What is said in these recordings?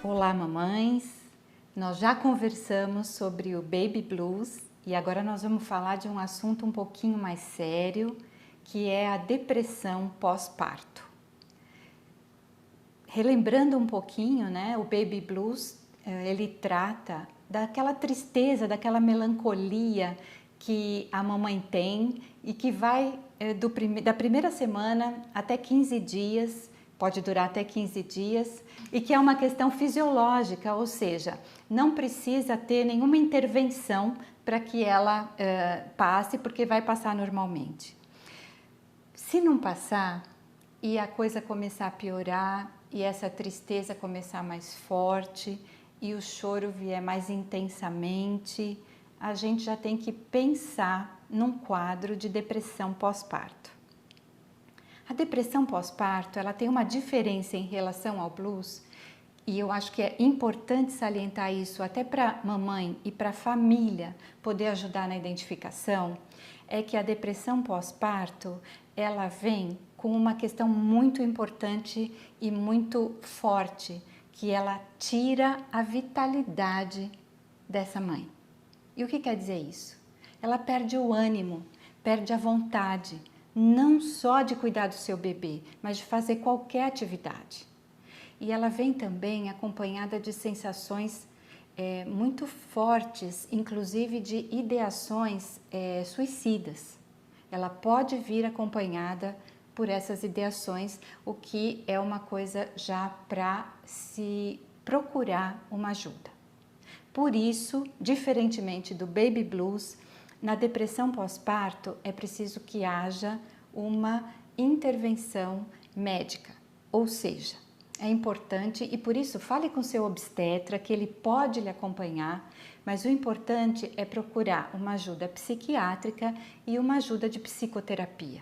Olá, mamães! Nós já conversamos sobre o Baby Blues e agora nós vamos falar de um assunto um pouquinho mais sério, que é a depressão pós-parto. Relembrando um pouquinho, né, o Baby Blues, ele trata daquela tristeza, daquela melancolia que a mamãe tem e que vai da primeira semana até 15 dias, pode durar até 15 dias, e que é uma questão fisiológica, ou seja, não precisa ter nenhuma intervenção para que ela passe, porque vai passar normalmente. Se não passar e a coisa começar a piorar e essa tristeza começar mais forte e o choro vier mais intensamente, a gente já tem que pensar num quadro de depressão pós-parto. A depressão pós-parto, ela tem uma diferença em relação ao blues, e eu acho que é importante salientar isso até para a mamãe e para a família poder ajudar na identificação, é que a depressão pós-parto, ela vem com uma questão muito importante e muito forte, que ela tira a vitalidade dessa mãe. E o que quer dizer isso? Ela perde o ânimo, perde a vontade, não só de cuidar do seu bebê, mas de fazer qualquer atividade. E ela vem também acompanhada de sensações muito fortes, inclusive de ideações suicidas. Ela pode vir acompanhada por essas ideações, o que é uma coisa já para se procurar uma ajuda. Por isso, diferentemente do Baby Blues, na depressão pós-parto é preciso que haja uma intervenção médica, ou seja, é importante e por isso fale com seu obstetra que ele pode lhe acompanhar, mas o importante é procurar uma ajuda psiquiátrica e uma ajuda de psicoterapia.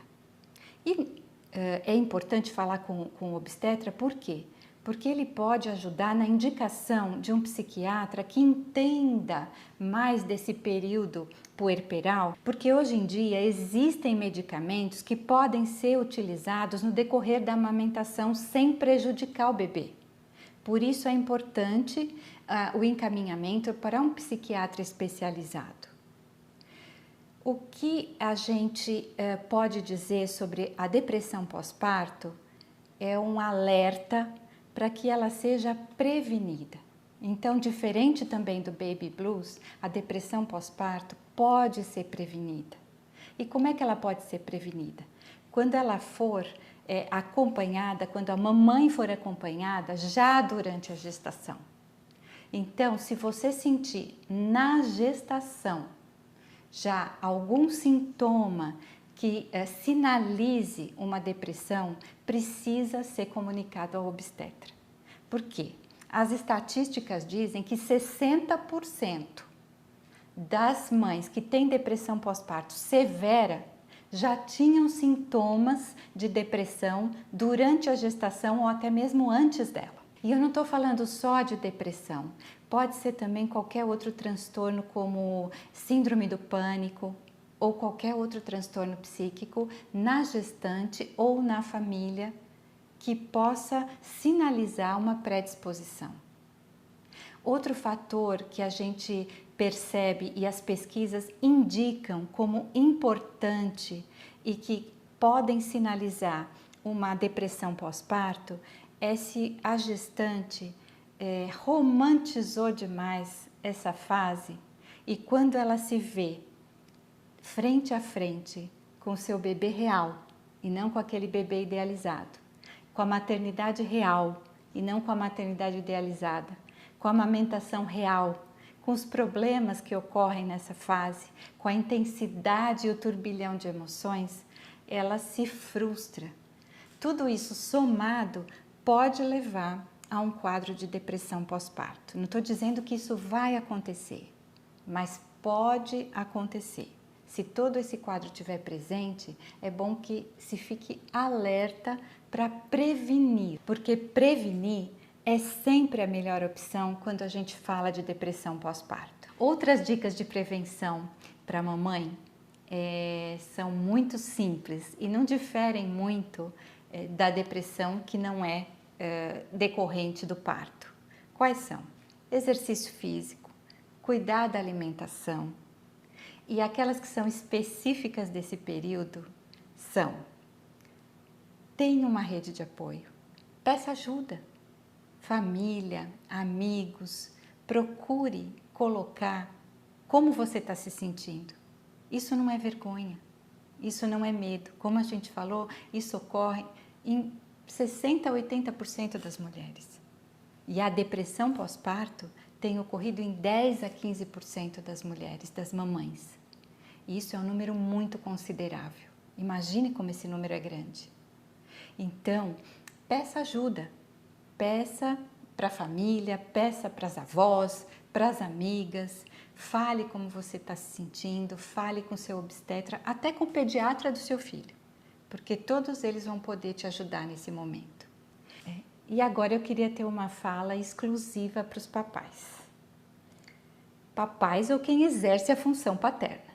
E é importante falar com o obstetra, por quê? Porque ele pode ajudar na indicação de um psiquiatra que entenda mais desse período puerperal, porque hoje em dia existem medicamentos que podem ser utilizados no decorrer da amamentação sem prejudicar o bebê. Por isso é importante o encaminhamento para um psiquiatra especializado. O que a gente pode dizer sobre a depressão pós-parto é um alerta para que ela seja prevenida. Então, diferente também do Baby Blues, a depressão pós-parto pode ser prevenida. E como é que ela pode ser prevenida? Quando ela for acompanhada, quando a mamãe for acompanhada já durante a gestação. Então, se você sentir na gestação já algum sintoma que sinalize uma depressão, precisa ser comunicado ao obstetra. Por quê? As estatísticas dizem que 60% das mães que têm depressão pós-parto severa já tinham sintomas de depressão durante a gestação ou até mesmo antes dela. E eu não estou falando só de depressão, pode ser também qualquer outro transtorno como síndrome do pânico ou qualquer outro transtorno psíquico na gestante ou na família que possa sinalizar uma predisposição. Outro fator que a gente percebe e as pesquisas indicam como importante e que podem sinalizar uma depressão pós-parto é se a gestante romantizou demais essa fase e quando ela se vê frente a frente com o seu bebê real e não com aquele bebê idealizado, com a maternidade real e não com a maternidade idealizada, com a amamentação real, com os problemas que ocorrem nessa fase, com a intensidade e o turbilhão de emoções, ela se frustra. Tudo isso somado pode levar a um quadro de depressão pós-parto. Não estou dizendo que isso vai acontecer, mas pode acontecer. Se todo esse quadro estiver presente, é bom que se fique alerta para prevenir, porque prevenir é sempre a melhor opção quando a gente fala de depressão pós-parto. Outras dicas de prevenção para a mamãe são muito simples e não diferem muito da depressão que não é decorrente do parto. Quais são? Exercício físico, cuidar da alimentação. E aquelas que são específicas desse período são: tenha uma rede de apoio, peça ajuda, família, amigos, procure colocar como você está se sentindo. Isso não é vergonha, isso não é medo. Como a gente falou, isso ocorre em 60% a 80% das mulheres. E a depressão pós-parto tem ocorrido em 10% a 15% das mulheres, das mamães. E isso é um número muito considerável. Imagine como esse número é grande. Então, peça ajuda. Peça para a família, peça para as avós, para as amigas. Fale como você está se sentindo, fale com seu obstetra, até com o pediatra do seu filho. Porque todos eles vão poder te ajudar nesse momento. E agora eu queria ter uma fala exclusiva para os papais. Papais ou quem exerce a função paterna.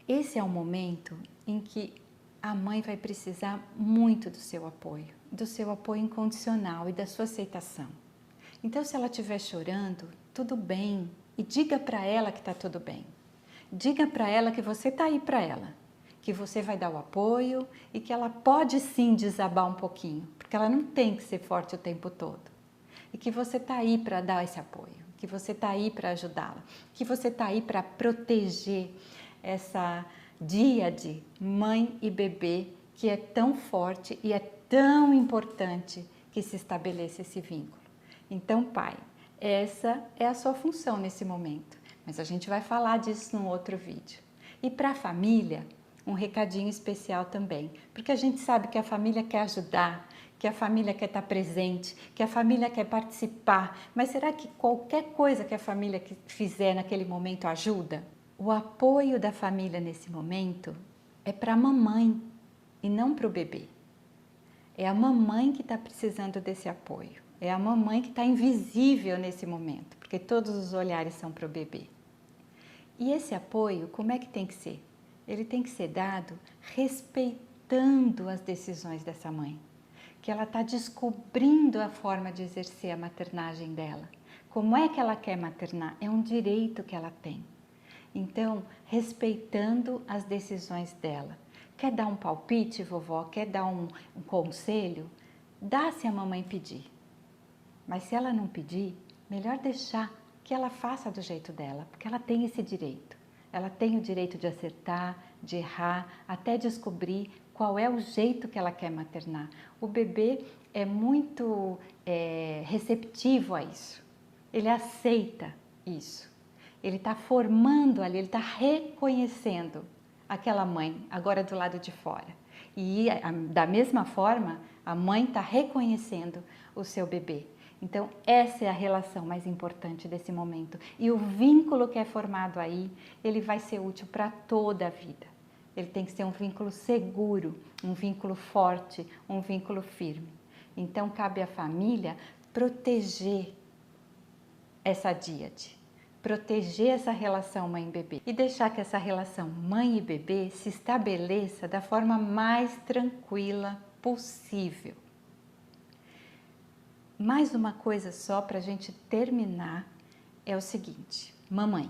Esse é o momento em que a mãe vai precisar muito do seu apoio incondicional e da sua aceitação. Então, se ela estiver chorando, tudo bem, e diga para ela que está tudo bem. Diga para ela que você está aí para ela, que você vai dar o apoio e que ela pode sim desabar um pouquinho, porque ela não tem que ser forte o tempo todo. E que você está aí para dar esse apoio, que você está aí para ajudá-la, que você está aí para proteger essa díade mãe e bebê que é tão forte e é tão importante que se estabeleça esse vínculo. Então, pai, essa é a sua função nesse momento, mas a gente vai falar disso num outro vídeo. E para a família, um recadinho especial também, porque a gente sabe que a família quer ajudar, que a família quer estar presente, que a família quer participar, mas será que qualquer coisa que a família fizer naquele momento ajuda? O apoio da família nesse momento é para a mamãe e não para o bebê. É a mamãe que está precisando desse apoio. É a mamãe que está invisível nesse momento, porque todos os olhares são para o bebê. E esse apoio, como é que tem que ser? Ele tem que ser dado respeitando as decisões dessa mãe, que ela está descobrindo a forma de exercer a maternagem dela. Como é que ela quer maternar? É um direito que ela tem. Então, respeitando as decisões dela. Quer dar um palpite, vovó? Quer dar um conselho? Dá se a mamãe pedir. Mas se ela não pedir, melhor deixar que ela faça do jeito dela, porque ela tem esse direito. Ela tem o direito de acertar, de errar, até descobrir qual é o jeito que ela quer maternar. O bebê é muito receptivo a isso. Ele aceita isso. Ele está formando ali, ele está reconhecendo aquela mãe, agora do lado de fora. E da mesma forma, a mãe está reconhecendo o seu bebê. Então, essa é a relação mais importante desse momento. E o vínculo que é formado aí, ele vai ser útil para toda a vida. Ele tem que ser um vínculo seguro, um vínculo forte, um vínculo firme. Então, cabe à família proteger essa díade, proteger essa relação mãe-bebê e deixar que essa relação mãe e bebê se estabeleça da forma mais tranquila possível. Mais uma coisa só para a gente terminar é o seguinte: mamãe,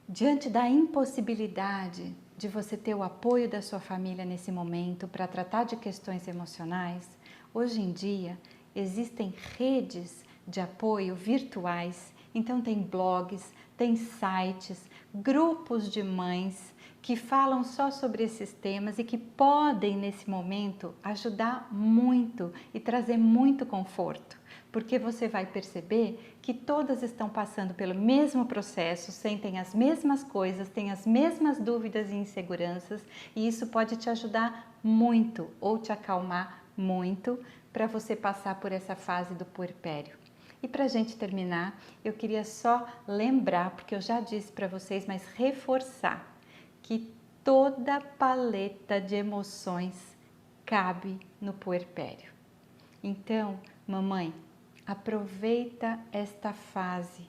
diante da impossibilidade de você ter o apoio da sua família nesse momento para tratar de questões emocionais, hoje em dia existem redes de apoio virtuais. Então tem blogs, tem sites, grupos de mães que falam só sobre esses temas e que podem nesse momento ajudar muito e trazer muito conforto, porque você vai perceber que todas estão passando pelo mesmo processo, sentem as mesmas coisas, têm as mesmas dúvidas e inseguranças, e isso pode te ajudar muito ou te acalmar muito para você passar por essa fase do puerpério. E para a gente terminar, eu queria só lembrar, porque eu já disse para vocês, mas reforçar, que toda paleta de emoções cabe no puerpério. Então, mamãe, aproveita esta fase,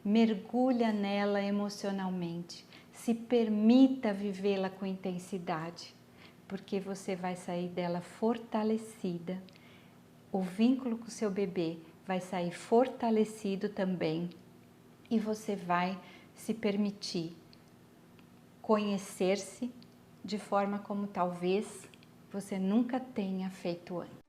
mergulha nela emocionalmente, se permita vivê-la com intensidade, porque você vai sair dela fortalecida. O vínculo com o seu bebê vai sair fortalecido também e você vai se permitir conhecer-se de forma como talvez você nunca tenha feito antes.